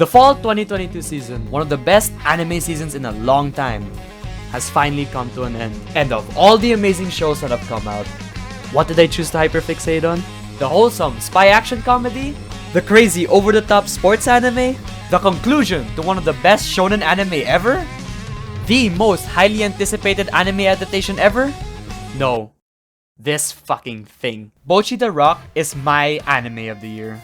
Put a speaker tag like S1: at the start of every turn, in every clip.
S1: The fall 2022 season, one of the best anime seasons in a long time, has finally come to an end. And of all the amazing shows that have come out, what did I choose to hyperfixate on? The wholesome spy action comedy? The crazy over-the-top sports anime? The conclusion to one of the best shonen anime ever? The most highly anticipated anime adaptation ever? No. This fucking thing. Bocchi The Rock is my anime of the year.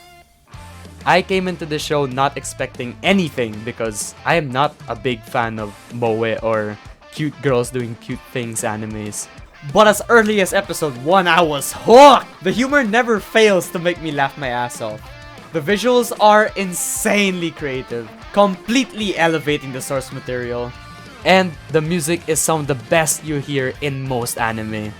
S1: I came into the show not expecting anything because I am not a big fan of moe or cute girls doing cute things animes. But as early as episode 1, I was hooked! The humor never fails to make me laugh my ass off. The visuals are insanely creative, completely elevating the source material. And the music is some of the best you hear in most anime.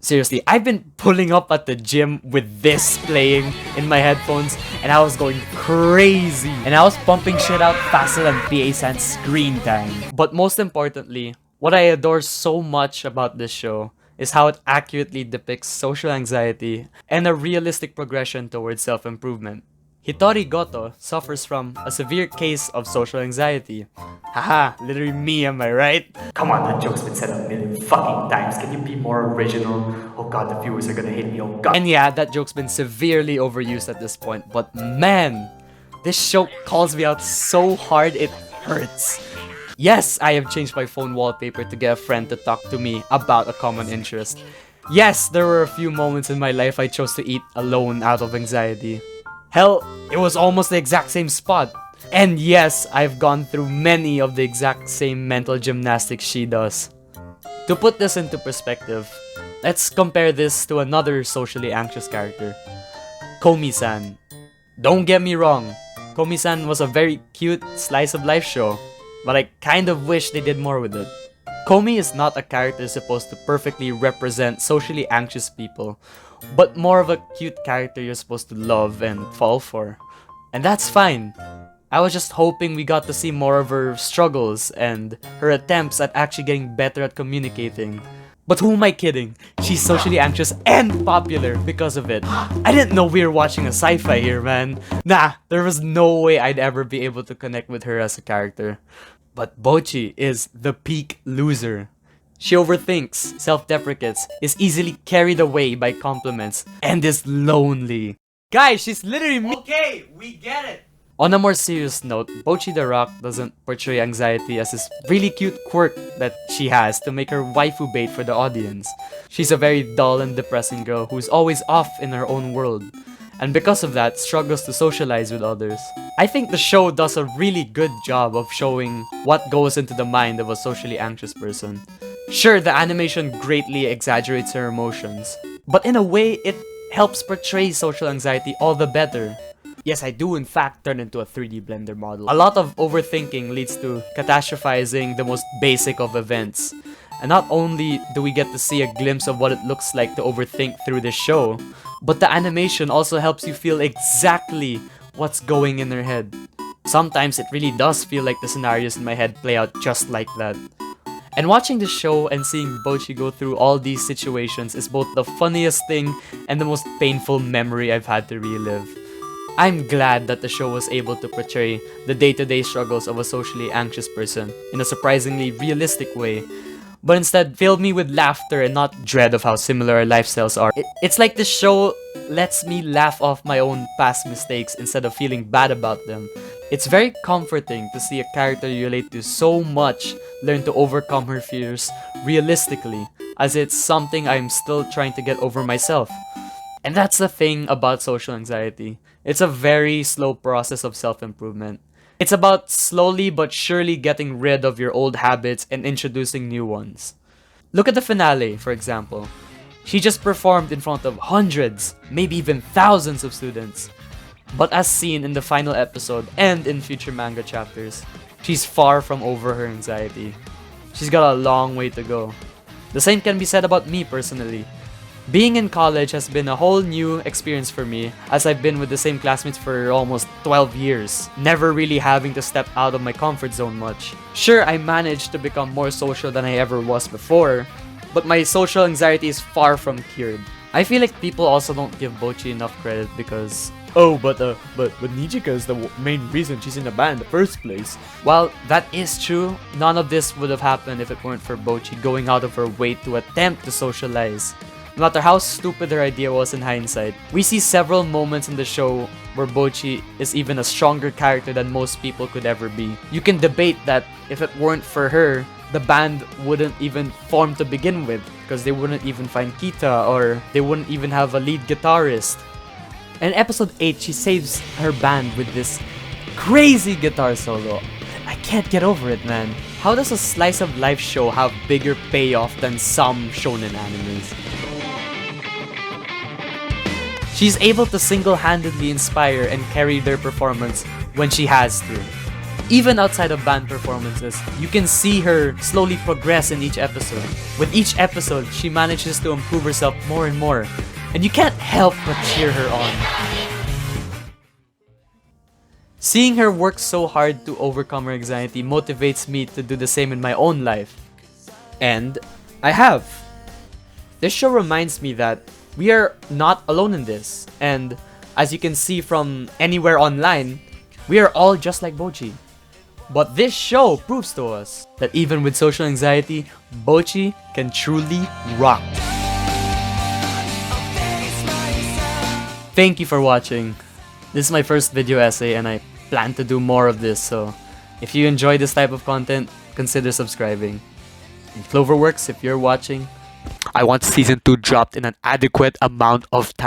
S1: Seriously, I've been pulling up at the gym with this playing in my headphones and I was going crazy. And I was pumping shit out faster than PA-san's screen time. But most importantly, what I adore so much about this show is how it accurately depicts social anxiety and a realistic progression towards self-improvement. Hitori Goto suffers from a severe case of social anxiety. Haha, literally me, am I right? Come on, that joke's been said a million fucking times. Can you be more original? Oh god, the viewers are gonna hate me, oh god. And yeah, that joke's been severely overused at this point, but man, this show calls me out so hard it hurts. Yes, I have changed my phone wallpaper to get a friend to talk to me about a common interest. Yes, there were a few moments in my life I chose to eat alone out of anxiety. Hell, it was almost the exact same spot. And yes, I've gone through many of the exact same mental gymnastics she does. To put this into perspective, let's compare this to another socially anxious character, Komi-san. Don't get me wrong, Komi-san was a very cute slice of life show, but I kind of wish they did more with it. Komi is not a character supposed to perfectly represent socially anxious people, but more of a cute character you're supposed to love and fall for. And that's fine. I was just hoping we got to see more of her struggles and her attempts at actually getting better at communicating. But who am I kidding? She's socially anxious and popular because of it. I didn't know we were watching a sci-fi here, man. Nah, there was no way I'd ever be able to connect with her as a character. But Bocchi is the peak loser. She overthinks, self-deprecates, is easily carried away by compliments, and is lonely. Guys, she's literally me. Okay, we get it. On a more serious note, Bocchi The Rock doesn't portray anxiety as this really cute quirk that she has to make her waifu bait for the audience. She's a very dull and depressing girl who's always off in her own world, and because of that, struggles to socialize with others. I think the show does a really good job of showing what goes into the mind of a socially anxious person. Sure, the animation greatly exaggerates her emotions, but in a way, it helps portray social anxiety all the better. Yes, I do in fact turn into a 3D Blender model. A lot of overthinking leads to catastrophizing the most basic of events. And not only do we get to see a glimpse of what it looks like to overthink through this show, but the animation also helps you feel exactly what's going in her head. Sometimes it really does feel like the scenarios in my head play out just like that. And watching the show and seeing Bocchi go through all these situations is both the funniest thing and the most painful memory I've had to relive. I'm glad that the show was able to portray the day-to-day struggles of a socially anxious person in a surprisingly realistic way, but instead filled me with laughter and not dread of how similar our lifestyles are. It's like the show lets me laugh off my own past mistakes instead of feeling bad about them. It's very comforting to see a character you relate to so much learn to overcome her fears realistically, as it's something I'm still trying to get over myself. And that's the thing about social anxiety. It's a very slow process of self-improvement. It's about slowly but surely getting rid of your old habits and introducing new ones. Look at the finale, for example. She just performed in front of hundreds, maybe even thousands of students. But as seen in the final episode and in future manga chapters, she's far from over her anxiety. She's got a long way to go. The same can be said about me personally. Being in college has been a whole new experience for me, as I've been with the same classmates for almost 12 years, never really having to step out of my comfort zone much. Sure, I managed to become more social than I ever was before, but my social anxiety is far from cured. I feel like people also don't give Bocchi enough credit because Oh, but Nijika is the main reason she's in the band in the first place. While that is true, none of this would have happened if it weren't for Bocchi going out of her way to attempt to socialize. No matter how stupid her idea was in hindsight, we see several moments in the show where Bocchi is even a stronger character than most people could ever be. You can debate that if it weren't for her, the band wouldn't even form to begin with, because they wouldn't even find Kita, or they wouldn't even have a lead guitarist. In episode 8, she saves her band with this crazy guitar solo. I can't get over it, man. How does a slice of life show have bigger payoff than some shonen animes? She's able to single-handedly inspire and carry their performance when she has to. Even outside of band performances, you can see her slowly progress in each episode. With each episode, she manages to improve herself more and more, and you can't help but cheer her on. Seeing her work so hard to overcome her anxiety motivates me to do the same in my own life. And I have. This show reminds me that we are not alone in this, and as you can see from anywhere online, we are all just like Bocchi. But this show proves to us that even with social anxiety, Bocchi can truly rock. Thank you for watching. This is my first video essay and I plan to do more of this, so if you enjoy this type of content, consider subscribing. And Cloverworks, if you're watching, I want season 2 dropped in an adequate amount of time.